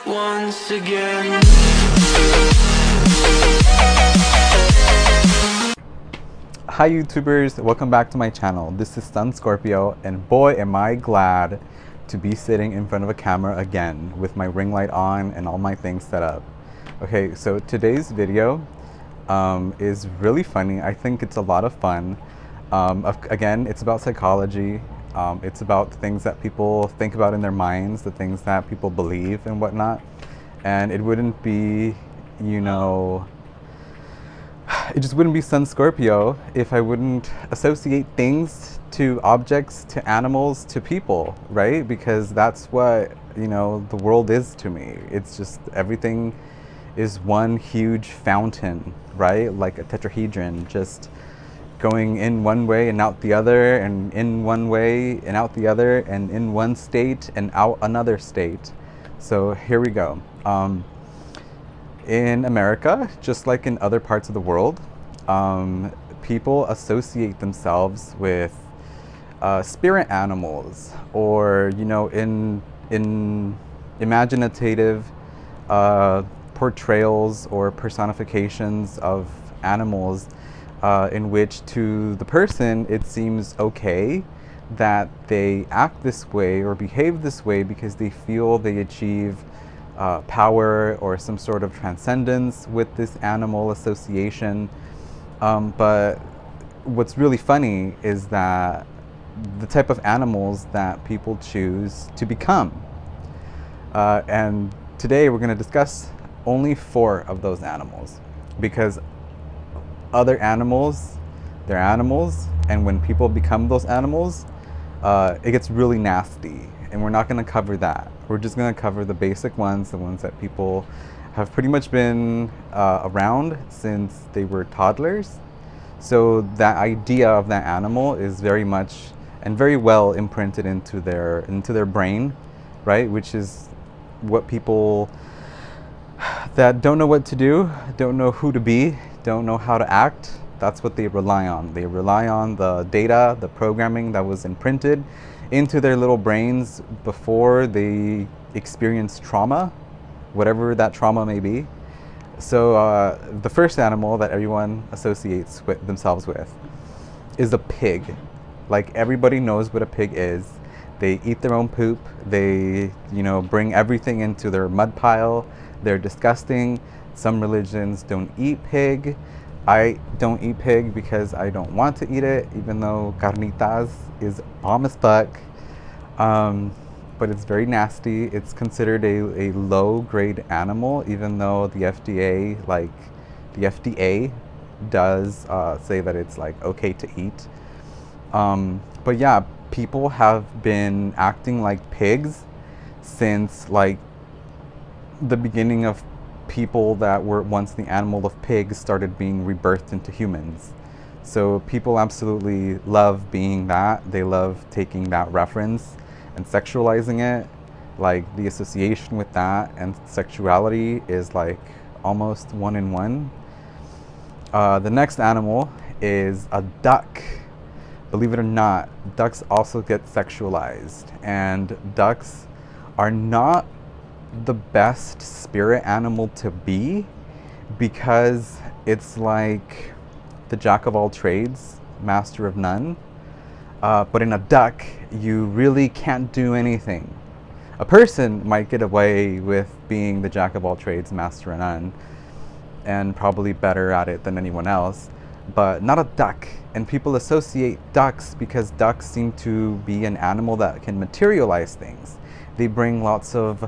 once again. Hi YouTubers, welcome back to my channel. This is Sun Scorpio, and boy am I glad to be sitting in front of a camera again with my ring light on and all my things set up. Okay, so today's video is really funny. I think it's a lot of fun. Again, it's about psychology. It's about the things that people think about in their minds, the things that people believe and whatnot. And it wouldn't be, it just wouldn't be Sun Scorpio if I wouldn't associate things to objects, to animals, to people, right? Because that's what, the world is to me. It's just everything is one huge fountain, right? Like a tetrahedron, just going in one way and out the other, and in one way and out the other, and in one state and out another state. So here we go. In America, just like in other parts of the world, people associate themselves with spirit animals, or in imaginative portrayals or personifications of animals, in which to the person it seems okay that they act this way or behave this way because they feel they achieve power or some sort of transcendence with this animal association. But what's really funny is that the type of animals that people choose to become. And today we're going to discuss only 4 of those animals, because other animals, they're animals, and when people become those animals, it gets really nasty, and we're not going to cover that. We're just going to cover the basic ones, the ones that people have pretty much been around since they were toddlers. So that idea of that animal is very much and very well imprinted into their brain, right? Which is what people that don't know what to do, don't know who to be, don't know how to act, that's what they rely on. They rely on the data, the programming that was imprinted into their little brains before they experience trauma, whatever that trauma may be. So the first animal that everyone associates with themselves with is a pig. Like, everybody knows what a pig is. They eat their own poop. They, bring everything into their mud pile. They're disgusting. Some religions don't eat pig. I don't eat pig because I don't want to eat it, even though carnitas is bomb as fuck. But it's very nasty. It's considered a low-grade animal, even though the FDA, does say that it's okay to eat. But yeah, people have been acting like pigs since the beginning of people that were once the animal of pigs started being rebirthed into humans. So people absolutely love being that. They love taking that reference and sexualizing it. Like, the association with that and sexuality is almost 1 in 1. The next animal is a duck. Believe it or not, ducks also get sexualized, and ducks are not the best spirit animal to be, because it's like the jack of all trades, master of none. But in a duck, you really can't do anything. A person might get away with being the jack of all trades, master of none, and probably better at it than anyone else, but not a duck. And people associate ducks because ducks seem to be an animal that can materialize things. They bring lots of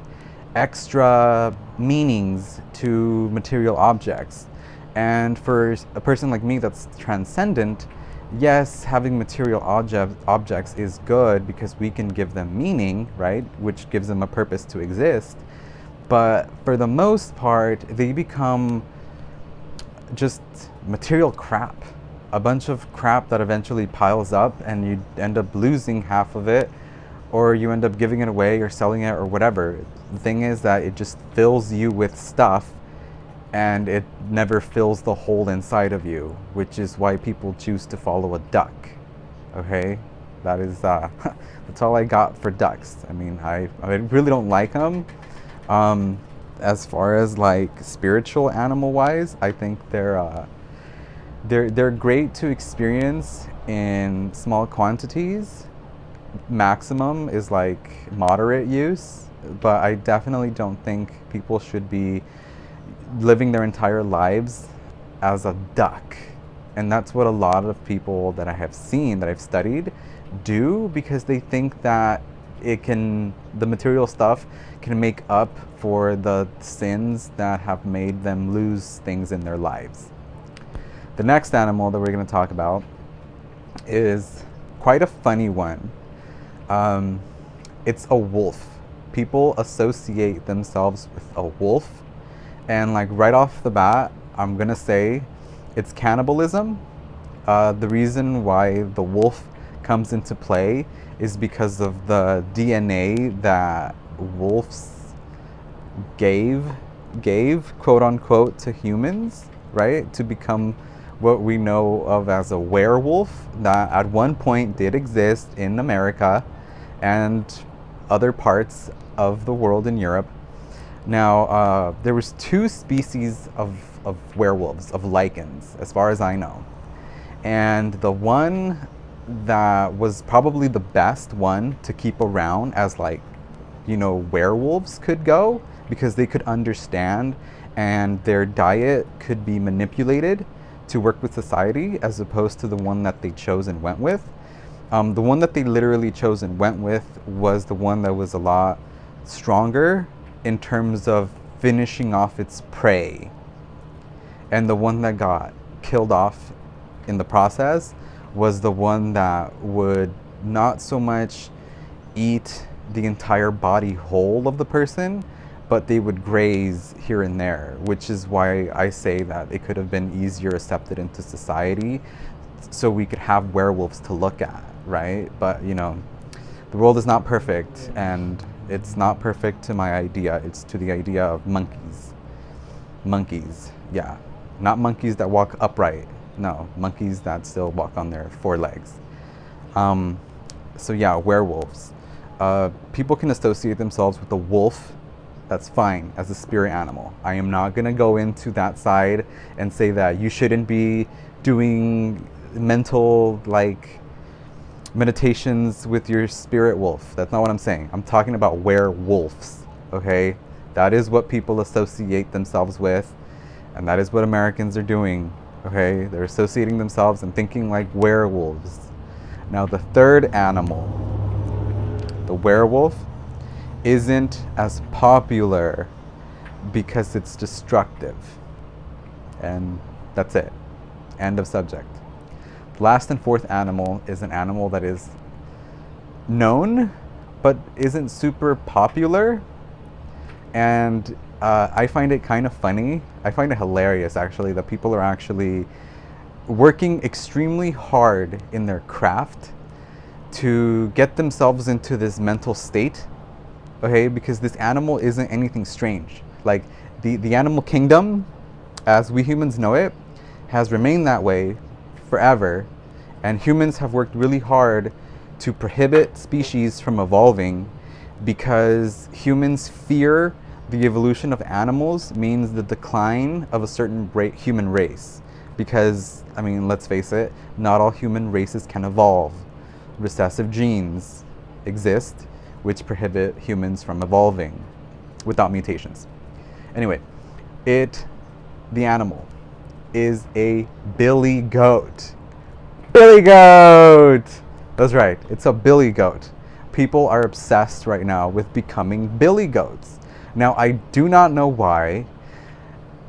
extra meanings to material objects. And for a person like me that's transcendent, yes, having material objects is good because we can give them meaning, right? Which gives them a purpose to exist. But for the most part, they become just material crap. A bunch of crap that eventually piles up, and you end up losing half of it, or you end up giving it away or selling it or whatever. The thing is that it just fills you with stuff, and it never fills the hole inside of you, which is why people choose to follow a duck. Okay, that is that's all I got for ducks. I mean, I really don't like them. as far as like spiritual animal wise, I think they're great to experience in small quantities. Maximum is like moderate use, but I definitely don't think people should be living their entire lives as a duck. And that's what a lot of people that I have seen, that I've studied, do, because they think that the material stuff can make up for the sins that have made them lose things in their lives. The next animal that we're going to talk about is quite a funny one. It's a wolf. People associate themselves with a wolf, and like right off the bat, I'm gonna say it's cannibalism. The reason why the wolf comes into play is because of the DNA that wolves gave quote unquote to humans, right? To become what we know of as a werewolf, that at one point did exist in America and other parts of the world in Europe. Now, there was two species of werewolves, of lichens, as far as I know. And the one that was probably the best one to keep around as like, werewolves could go, because they could understand and their diet could be manipulated to work with society, as opposed to the one that they chose and went with. The one that they literally chose and went with was the one that was a lot stronger in terms of finishing off its prey. And the one that got killed off in the process was the one that would not so much eat the entire body whole of the person, but they would graze here and there, which is why I say that it could have been easier accepted into society so we could have werewolves to look at, right? But the world is not perfect, and it's not perfect to my idea. It's to the idea of monkeys. Monkeys, yeah. Not monkeys that walk upright. No, monkeys that still walk on their four legs. So yeah, werewolves. People can associate themselves with a wolf. That's fine, as a spirit animal. I am not gonna go into that side and say that you shouldn't be doing mental meditations with your spirit wolf. That's not what I'm saying. I'm talking about werewolves, okay? That is what people associate themselves with, and that is what Americans are doing, okay? They're associating themselves and thinking like werewolves. Now, the third animal, the werewolf, isn't as popular because it's destructive. And that's it. End of subject. Last and fourth animal is an animal that is known but isn't super popular. And I find it kind of funny. I find it hilarious, actually, that people are actually working extremely hard in their craft to get themselves into this mental state, okay? Because this animal isn't anything strange. Like, the animal kingdom, as we humans know it, has remained that way forever, and humans have worked really hard to prohibit species from evolving because humans fear the evolution of animals means the decline of a certain human race. Because, I mean, let's face it, not all human races can evolve. Recessive genes exist which prohibit humans from evolving without mutations. Anyway, the animal is a billygoat. Billygoat! That's right, it's a billygoat. People are obsessed right now with becoming billygoats. Now, I do not know why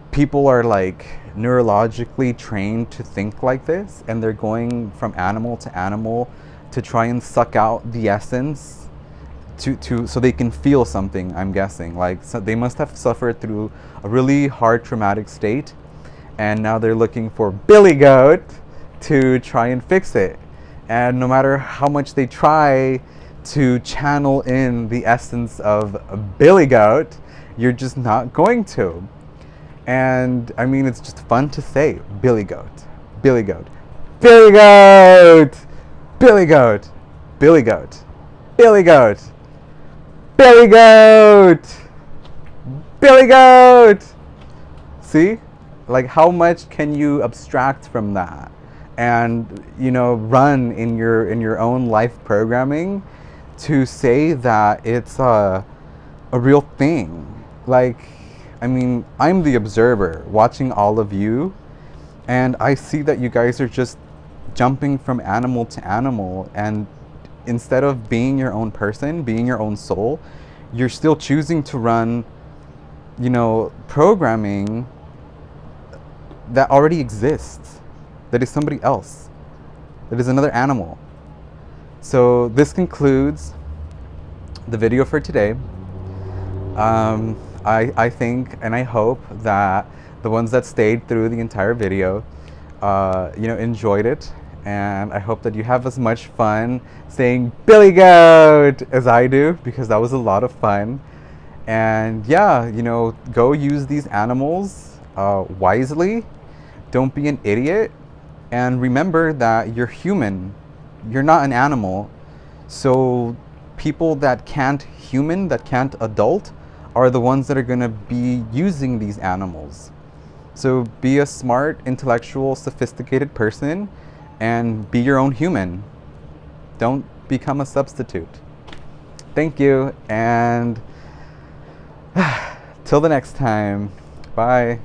people are like neurologically trained to think like this, and they're going from animal to animal to try and suck out the essence so they can feel something, I'm guessing. Like, so they must have suffered through a really hard traumatic state, and now they're looking for billygoat to try and fix it. And no matter how much they try to channel in the essence of a billygoat, you're just not going to. And I mean, it's just fun to say billygoat, billygoat, billygoat, billygoat, billygoat, billygoat, billygoat, Billygoat! See? Like, how much can you abstract from that and, you know, run in your own life programming to say that it's a real thing? Like, I mean, I'm the observer watching all of you, and I see that you guys are just jumping from animal to animal, and instead of being your own person, being your own soul, you're still choosing to run, you know, programming that already exists, that is somebody else, that is another animal. So this concludes the video for today. I think and I hope that the ones that stayed through the entire video, you know, enjoyed it, and I hope that you have as much fun saying Billygoat as I do, because that was a lot of fun. And yeah, you know, go use these animals wisely. Don't be an idiot, and remember that you're human. You're not an animal. So people that can't human, that can't adult, are the ones that are going to be using these animals. So be a smart, intellectual, sophisticated person and be your own human. Don't become a substitute. Thank you, and till the next time. Bye.